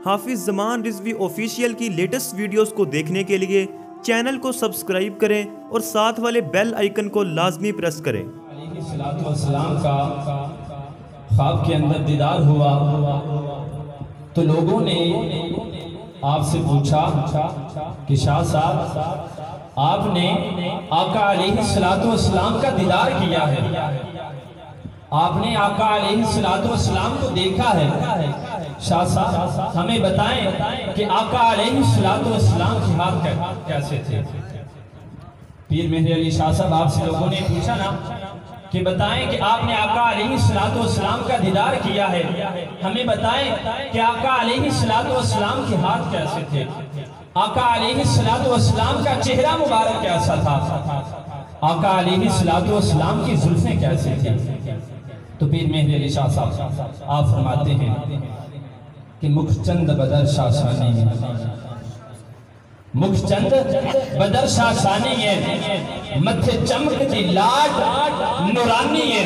حافظ زمان رضوی آفیشیل کی latest videos کو دیکھنے کے لیے چینل کو سبسکرائب کریں اور ساتھ والے بیل آئیکن کو لازمی پریس کریں۔ علیہ السلام کا خواب کے اندر دیدار ہوا تو لوگوں نے آپ سے پوچھا کہ شاہ صاحب آپ نے آقا علیہ السلام کا دیدار کیا ہے، آپ نے آقا علیہ السلام کو دیکھا ہے، شاہ صاحب ہمیں بتائیں کہ آقا علیہ السلام کے ہاتھ کیسے تھے۔ پیر مہر علی شاہ صاحب آپ سے لوگوں نے پوچھا نا کہ بتائیں کہ آپ نے آقا علیہ السلام کا دیدار کیا ہے، ہمیں بتائیں کہ آقا علیہ السلام کے ہاتھ کیسے تھے، آقا علیہ السلام کا چہرہ مبارک کیسا تھا، آقا علیہ السلام کی زلفیں کیسے تھے۔ تو پیر مہر علی شاہ صاحب آپ فرماتے ہیں کہ مکھ چند بدر شاہ شانی ہے، مکھ چند بدر شاہ شانی ہے، متھے چمک دی لاڈ نورانی ہے،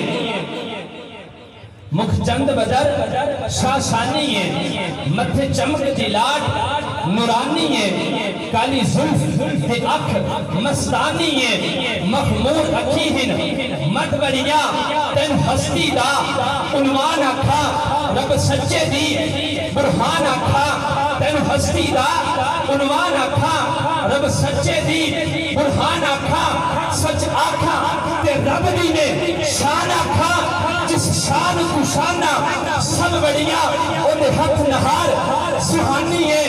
مکھ چند بدر شاہ شانی ہے، متھے چمک دی لاڈ نورانی ہے، کالی زلف تے اکھ مستانی ہے، مخمور اکھی ہن مت بڑیا تن ہستی دا عنوان اکھا، رب سچے دی برہان اکھا، تن ہستی دا عنوان اکھا، رب سچے دی برہان اکھا، سچ آکھا تے رب دی نے شان اکھا، جس شان کو شانہ سب بڑیا انہیں ہتھ نہار سہانی ہے،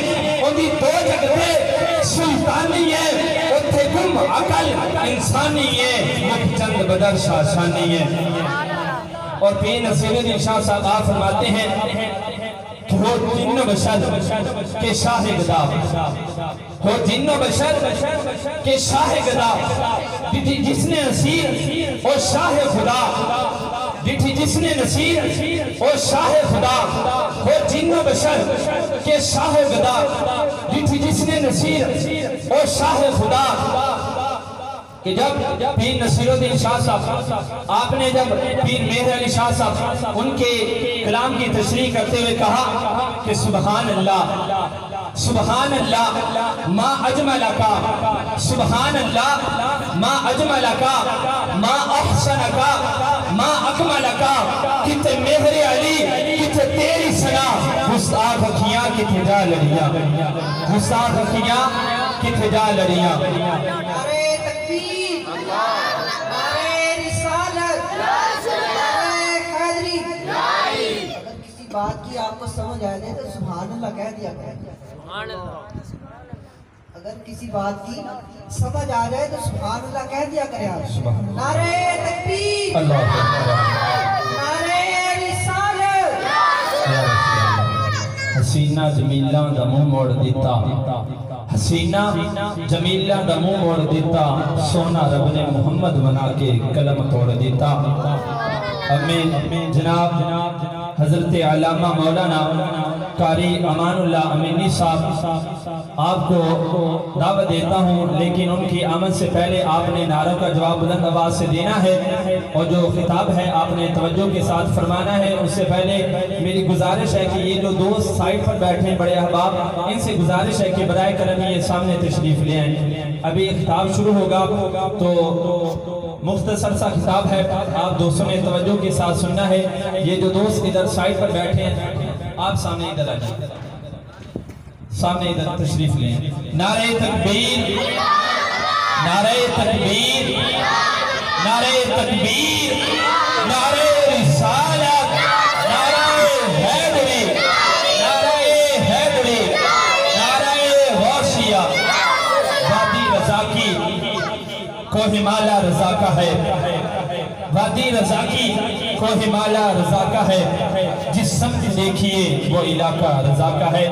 انہیں دو جگتے سلطانی ہے، اتھے گم عقل انسانی ہے، مکھ چند بدر شاہ شانی ہے۔ اور پیر نصیر الدین شاہ صاحب آپ فرماتے ہیں کہ ہو جن و بشر کے شاہ گدا، ہو جن و بشر کے شاہ گدا، ڈٹھی جس نے نصیر اور شاہ خدا، ڈٹھی جس نے نصیر اور شاہ خدا، ہو جن و بشر کے شاہ گدا، ڈٹھی جس نے نصیر اور شاہ خدا۔ کہ جب پیر نصیر الدین شاہ صاحب آپ نے جب پیر مہر علی شاہ صاحب ان کے کلام کی تشریح کرتے ہوئے کہا کہ سبحان اللہ سبحان اللہ ما اجملکا، سبحان اللہ ما اجملکا، ما احسنکا، ما اکملکا، کتے مہر علی کتے تیری سنا، گستاخ اکھیاں کتے جا لڑیاں، گستاخ اکھیاں کتے جا لڑیاں۔ بات کی آپ کو سمجھ آئے دے تو سبحان اللہ کہہ دیا کریں۔ اگر کسی بات کی سمجھ آ جائے تو سبحان اللہ کہہ دیا کریں آپ۔ نعرہ تکبیر، نعرہ رسالت۔ حسینہ جمیلہ دا منہ موڑ دیتا، حسینہ جمیلہ دا منہ موڑ دیتا، سونا رب نے محمد بنا کے قلم توڑ دیتا۔ اب میں جناب حضرت علامہ مولانا قاری امان اللہ امینی صاحب آپ کو دعوت دیتا ہوں، لیکن ان کی آمد سے پہلے آپ نے نعروں کا جواب بلند آواز سے دینا ہے، اور جو خطاب ہے آپ نے توجہ کے ساتھ فرمانا ہے۔ اس سے پہلے میری گزارش ہے کہ یہ جو دوست سائٹ پر بیٹھے ہیں بڑے احباب، ان سے گزارش ہے کہ برائے کرم یہ سامنے تشریف لے آئیں۔ ابھی خطاب شروع ہوگا تو مختصر سا خطاب ہے، آپ دوستوں نے توجہ کے ساتھ سننا ہے۔ یہ جو دوست ادھر سائٹ پر بیٹھے ہیں آپ سامنے ادھر آئیے، سامنے ادھر تشریف لیں۔ نعرہ تکبیر، نعرہ تکبیر، نعرہ تکبیر، نعرہ رسالت، نعرہ حیدری، نعرہ حیدری، نعرہ غوثیہ۔ وادی رضا کی کوہ مالا رضا کا ہے، وادی رضا کی کوہ مالا رضا کا ہے، جس سمت دیکھیے وہ علاقہ رضا کا ہے۔